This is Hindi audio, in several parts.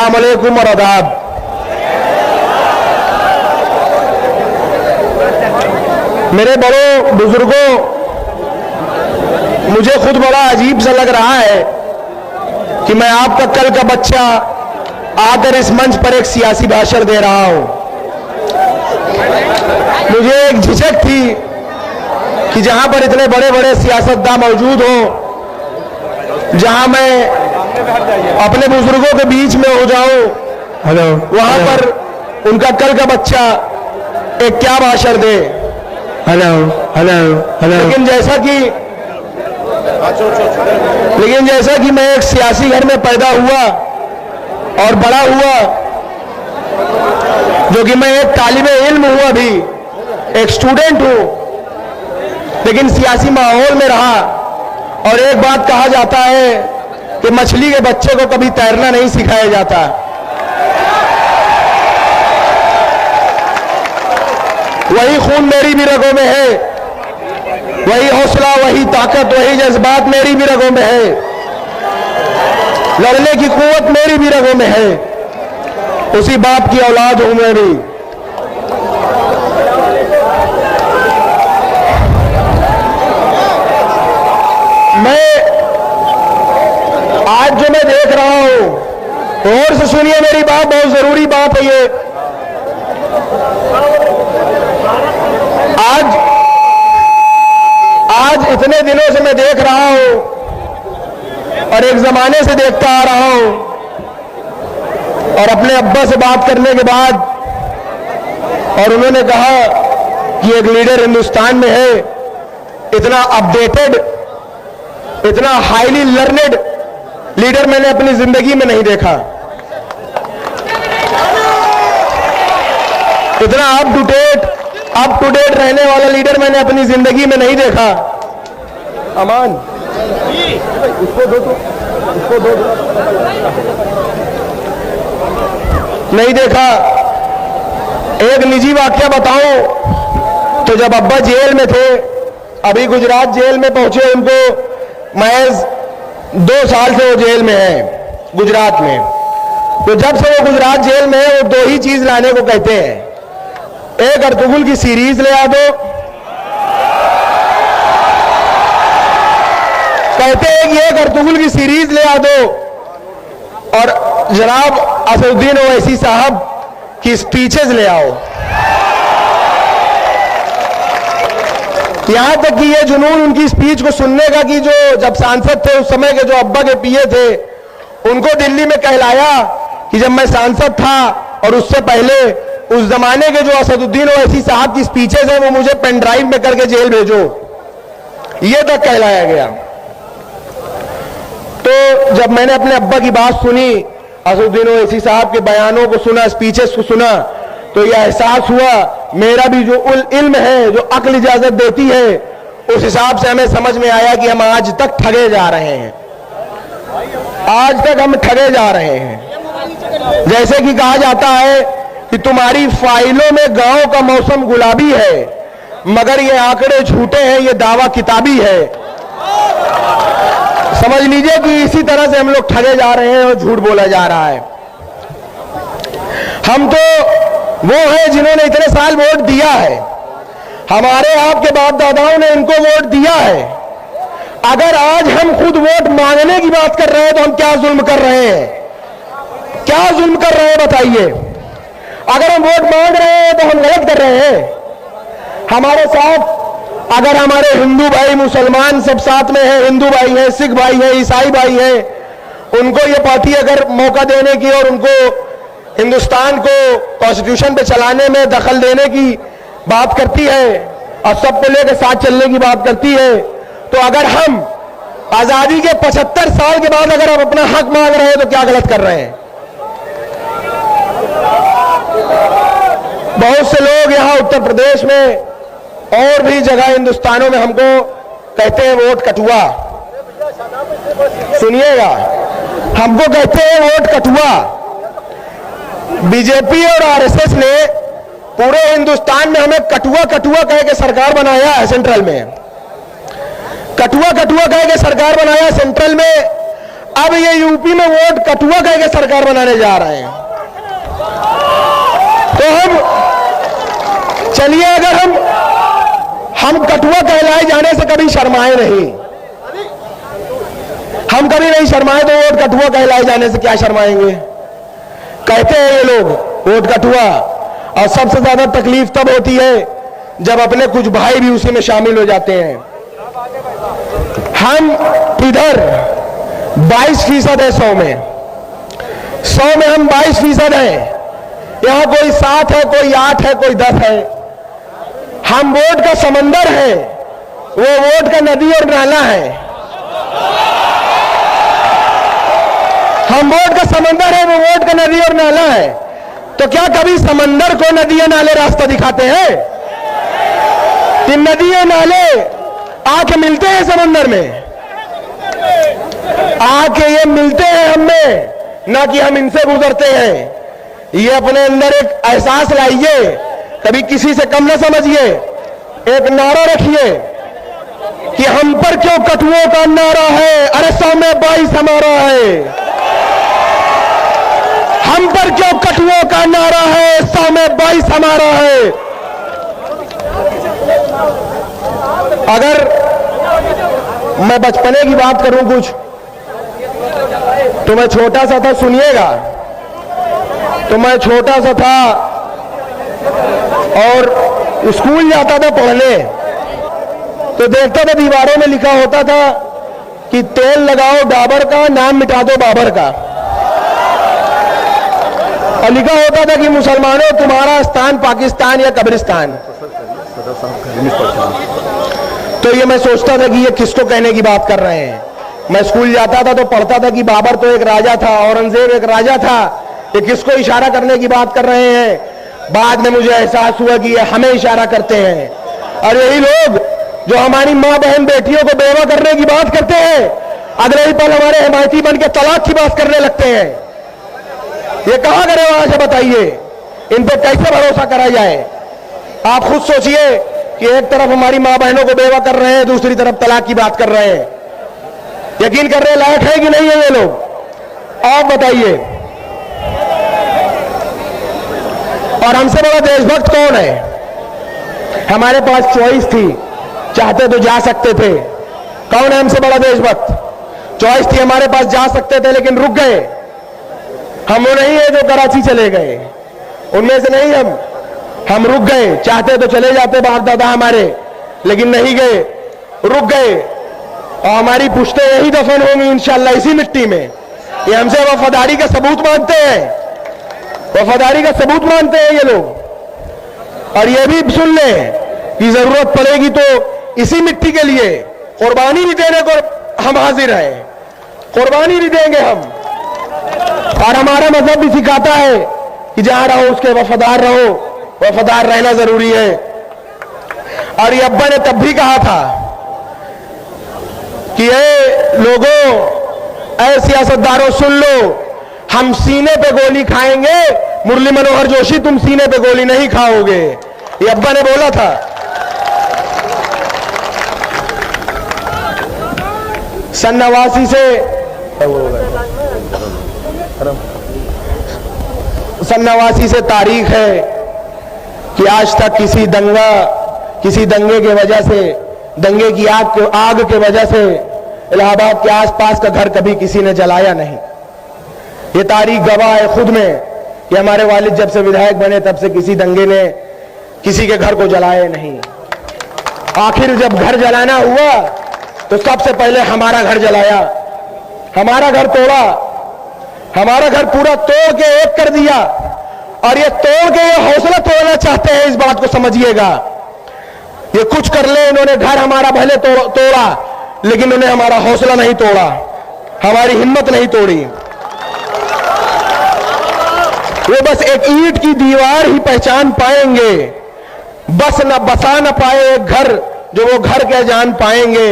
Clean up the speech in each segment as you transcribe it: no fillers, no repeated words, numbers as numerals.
अस्सलाम वालेकुम और आदाब। मेरे बड़ों बुजुर्गों, मुझे खुद बड़ा अजीब सा लग रहा है कि मैं आपका कल का बच्चा आकर इस मंच पर एक सियासी भाषण दे रहा हूं। मुझे एक झिझक थी कि जहां पर इतने बड़े बड़े सियासतदान मौजूद हों, जहां मैं अपने बुजुर्गों के बीच में हो जाऊं, वहां पर उनका कल का बच्चा एक क्या भाषण दे। लेकिन जैसा कि मैं एक सियासी घर में पैदा हुआ और बड़ा हुआ, जो कि मैं एक तालिबे इल्म हूं, अभी एक स्टूडेंट हूं, लेकिन सियासी माहौल में रहा। और एक बात कहा जाता है कि मछली के बच्चे को कभी तैरना नहीं सिखाया जाता। वही खून मेरी भी रगों में है, वही हौसला, वही ताकत, वही जज्बात मेरी भी रगों में है, लड़ने की कुव्वत मेरी भी रगों में है। उसी बाप की औलाद हूं मैं भी। मैं आज जो मैं देख रहा हूं, और से सुनिए मेरी बात, बहुत जरूरी बात है ये। आज इतने दिनों से मैं देख रहा हूं और एक जमाने से देखता आ रहा हूं, और अपने अब्बा से बात करने के बाद, और उन्होंने कहा कि एक लीडर हिंदुस्तान में है, इतना अपडेटेड, इतना हाईली लर्नेड लीडर मैंने अपनी जिंदगी में नहीं देखा। इतना अप टू डेट रहने वाला लीडर मैंने अपनी जिंदगी में नहीं देखा। अमान, उसको दो, नहीं देखा। एक निजी वाकया बताऊं तो जब अब्बा जेल में थे, अभी गुजरात जेल में पहुंचे, उनको महज 2 साल से वो जेल में है गुजरात में। तो जब से वो गुजरात जेल में है, वो 2 ही चीज लाने को कहते हैं। एक अर्तुगरुल की सीरीज ले आ दो, कहते हैं कि एक अर्तुगरुल की सीरीज ले आ दो, और जनाब असदुद्दीन ओवैसी साहब की स्पीचेस ले आओ। यहां तक कि ये जुनून उनकी स्पीच को सुनने का कि जो जब सांसद थे उस समय के, जो अब्बा के पीए थे, उनको दिल्ली में कहलाया कि जब मैं सांसद था और उससे पहले उस जमाने के जो असदुद्दीन ओवैसी साहब की स्पीचेस हैं वो मुझे पेन ड्राइव में करके जेल भेजो, ये तक कहलाया गया। तो जब मैंने अपने अब्बा की बात सुनी, असदुद्दीन ओवैसी साहब के बयानों को सुना, स्पीचेस को सुना, तो यह एहसास हुआ मेरा भी जो इल्म है, जो अक्ल इजाजत देती है, उस हिसाब से हमें समझ में आया कि हम आज तक ठगे जा रहे हैं। आज तक हम ठगे जा रहे हैं। जैसे कि कहा जाता है कि तुम्हारी फाइलों में गांव का मौसम गुलाबी है, मगर ये आंकड़े झूठे हैं, ये दावा किताबी है। समझ लीजिए कि इसी तरह से हम लोग ठगे जा रहे हैं और झूठ बोला जा रहा है। हम तो वो हैं जिन्होंने इतने साल वोट दिया है, हमारे आपके बाप दादाओं ने इनको वोट दिया है। अगर आज हम खुद वोट मांगने की बात कर रहे हैं तो हम क्या जुल्म कर रहे हैं? क्या जुल्म कर रहे हैं बताइए? अगर हम वोट मांग रहे हैं तो हम गलत कर रहे हैं। हमारे साथ अगर हमारे हिंदू भाई, मुसलमान सब साथ में हैं, हिंदू भाई हैं, सिख भाई हैं, ईसाई भाई हैं, उनको ये पार्टी अगर मौका देने की और उनको हिंदुस्तान को कॉन्स्टिट्यूशन पे चलाने में दखल देने की बात करती है और सबको लेकर साथ चलने की बात करती है, तो अगर हम आजादी के 75 साल के बाद अगर हम अपना हक मांग रहे हैं तो क्या गलत कर रहे हैं? बहुत से लोग यहाँ उत्तर प्रदेश में और भी जगह हिंदुस्तानों में हमको कहते हैं वोट कटुआ। सुनिएगा, हमको कहते हैं वोट कटुआ। बीजेपी और आरएसएस ने पूरे हिंदुस्तान में हमें कटुआ कटुआ कह के सरकार बनाया है। सेंट्रल में कटुआ कटुआ कह के सरकार बनाया सेंट्रल में। अब ये यूपी में वोट कठुआ कह के सरकार बनाने जा रहे हैं। तो हम चलिए, अगर हम कठुआ कहलाए जाने से कभी शर्माए नहीं, हम कभी नहीं शर्माए, तो वोट कठुआ कहलाए जाने से क्या शर्माएंगे। कहते हैं ये लोग वोट कठुआ, और सबसे ज्यादा तकलीफ तब होती है जब अपने कुछ भाई भी उसी में शामिल हो जाते हैं। हम इधर 22% है 100 में, 100 में हम 22% हैं। यहां कोई 7 है, कोई 8 है, कोई 10 है। हम वोट का समंदर है, वो वोट का नदी और नाला है। हम वोट का समंदर है, वो वोट का नदी और नाला है। तो क्या कभी समंदर को नदी और नाले रास्ता दिखाते हैं? कि नदी और नाले आके मिलते हैं समंदर में, आके ये मिलते हैं हमें, ना कि हम इनसे गुजरते हैं। ये अपने अंदर एक एहसास लाइए, कभी किसी से कम ना समझिए। एक नारा रखिए कि हम पर क्यों कठुओं का नारा है, अरे 100 में 22 हमारा है। हम पर क्यों कठुओं का नारा है, 100 में 22 हमारा है। अगर मैं बचपने की बात करूं कुछ, तो मैं छोटा सा था, सुनिएगा। तो मैं छोटा सा था और स्कूल जाता था पढ़ने, तो देखता था दीवारों में लिखा होता था कि तेल लगाओ डाबर का, नाम मिटा दो बाबर का। और लिखा होता था कि मुसलमानों तुम्हारा स्थान पाकिस्तान या कब्रिस्तान। तो ये मैं सोचता था कि ये किसको कहने की बात कर रहे हैं। मैं स्कूल जाता था तो पढ़ता था कि बाबर तो एक राजा था, औरंगजेब एक राजा था, ये किसको इशारा करने की बात कर रहे हैं। बाद में मुझे एहसास हुआ कि ये हमें इशारा करते हैं। और यही लोग जो हमारी माँ बहन बेटियों को बेवा करने की बात करते हैं, अगले ही पल हमारे हिमायती बन के तलाक की बात करने लगते हैं। ये कहां करे वहां से बताइए, इन पर कैसे भरोसा करा जाए। आप खुद सोचिए कि एक तरफ हमारी माँ बहनों को बेवा कर रहे हैं, दूसरी तरफ तलाक की बात कर रहे हैं। यकीन करने लायक है कि नहीं है ये लोग? आप बताइए। और हमसे बड़ा देशभक्त कौन है? हमारे पास चॉइस थी, चाहते तो जा सकते थे। कौन है हमसे बड़ा देशभक्त? चॉइस थी, हमारे पास जा सकते थे लेकिन रुक गए। हम वो नहीं है जो कराची चले गए, उनमें से नहीं हम रुक गए। चाहते तो चले जाते बाप दादा हमारे, लेकिन नहीं गए, रुक गए। और हमारी पुश्तें यही दफन होंगी इंशाअल्लाह इसी मिट्टी में। ये हमसे वफादारी का सबूत मांगते हैं, वफादारी का सबूत मांगते हैं ये लोग। और ये भी सुन लें कि जरूरत पड़ेगी तो इसी मिट्टी के लिए कुर्बानी भी देने को हम हाजिर हैं, कुर्बानी भी देंगे हम। और हमारा मजहब भी सिखाता है कि जहां रहो उसके वफादार रहो, वफादार रहना जरूरी है। और ये अब्बा ने तब भी कहा था कि ये लोगों, ऐ सियासतदारों सुन लो, हम सीने पे गोली खाएंगे, मुरली मनोहर जोशी तुम सीने पे गोली नहीं खाओगे। ये अब्बा ने बोला था। सन 89 से सन 89 से तारीख है कि आज तक किसी दंगे के वजह से, दंगे की आग के वजह से इलाहाबाद के आसपास का घर कभी किसी ने जलाया नहीं। ये तारीख गवाह है खुद में कि हमारे वालिद जब से विधायक बने तब से किसी दंगे ने किसी के घर को जलाया नहीं। आखिर जब घर जलाना हुआ तो सबसे पहले हमारा घर जलाया, हमारा घर तोड़ा, हमारा घर पूरा तोड़ के एक कर दिया। और ये तोड़ के ये हौसला तोड़ना चाहते हैं, इस बात को समझिएगा। ये कुछ कर ले, इन्होंने घर हमारा भले तोड़ा लेकिन उन्हें हमारा हौसला नहीं तोड़ा, हमारी हिम्मत नहीं तोड़ी। वो बस एक ईंट की दीवार ही पहचान पाएंगे, बस न बसा न पाए एक घर जो वो घर के जान पाएंगे।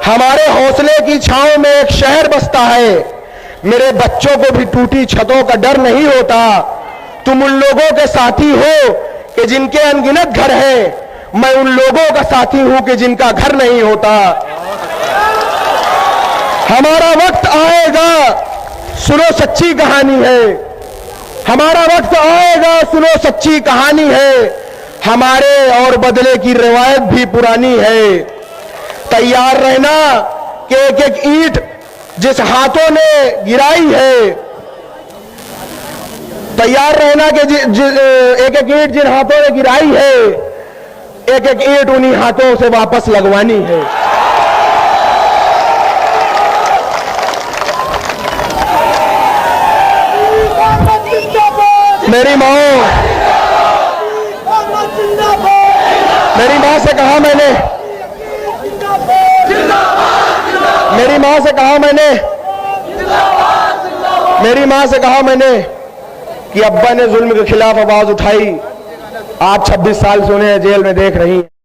हमारे हौसले की छांव में एक शहर बसता है, मेरे बच्चों को भी टूटी छतों का डर नहीं होता। तुम उन लोगों के साथी हो कि जिनके अनगिनत घर है, मैं उन लोगों का साथी हूं कि जिनका घर नहीं होता। हमारा वक्त आएगा, सुनो सच्ची कहानी है। हमारा वक्त आएगा, सुनो सच्ची कहानी है। हमारे और बदले की रिवायत भी पुरानी है। तैयार रहना कि एक एक ईंट जिस हाथों ने गिराई है, तैयार रहना कि एक एक ईंट जिन हाथों ने गिराई है, एक एक ईंट उन्हीं हाथों से वापस लगवानी है। मेरी माँ से कहा मैंने, मेरी माँ से कहा मैंने कि अब्बा ने जुल्म के खिलाफ आवाज उठाई। आप 26 साल से उन्हें जेल में देख रही हैं।